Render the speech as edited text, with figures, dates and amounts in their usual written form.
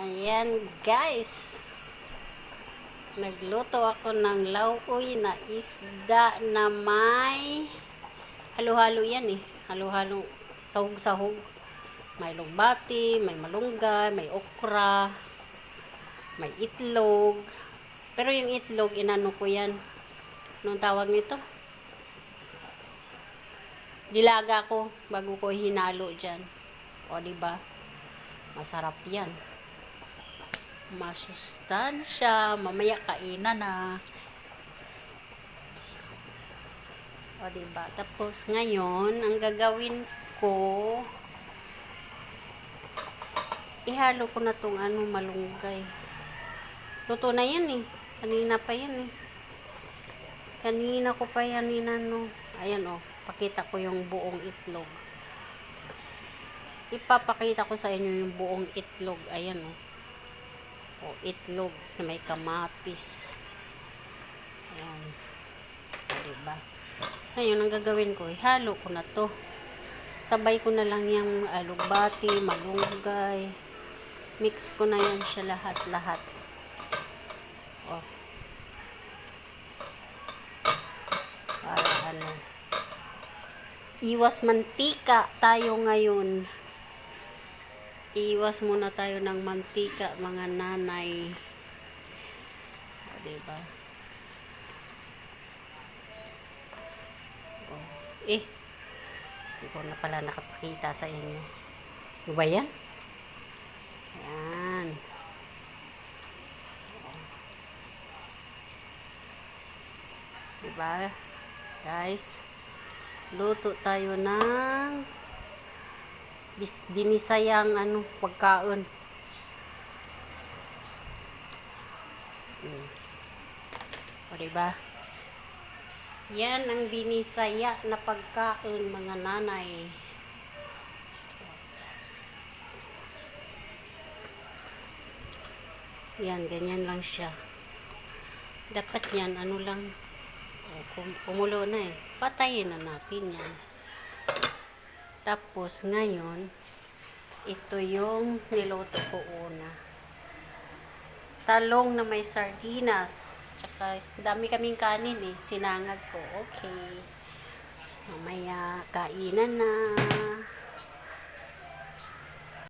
Ayan guys, nagluto ako ng lauoy na isda na may halo-halo yan halo-halo, sahog-sahog. May lugbati, may malunggay, may okra, may itlog. Pero yung itlog, inano ko yan. Anong tawag nito? Dilaga ko bago ko hinalo dyan. O diba? Masarap yan. Masustansya, mamaya kainan na. O diba? Tapos ngayon, ang gagawin ko, ihalo ko na tong malunggay. Luto na yan kanina pa yan kanina ko pa yan ayan pakita ko yung buong itlog. Ipapakita ko sa inyo yung buong itlog. Ayan itlog na may kamatis. Ayan. Diba? Ngayon, ang gagawin ko, ihalo ko na to. Sabay ko na lang yung alugbati, malunggay. Mix ko na yan siya lahat-lahat. Para iwas mantika tayo ngayon. Iwas muna tayo ng mantika, mga nanay. Diba? Hindi ko na pala nakapakita sa inyo. Ano ba yan? Ayan. Diba? Guys, luto tayo ng binisayang pagkaon. O diba? Yan ang binisaya na pagkaon, mga nanay. Yan, ganyan lang siya. Dapat yan, lang. Kumulo na patayin na natin yan. Tapos ngayon, ito yung niluto ko una. Talong na may sardinas. Tsaka dami kaming kanin sinangag ko. Okay. Mamaya kainan na.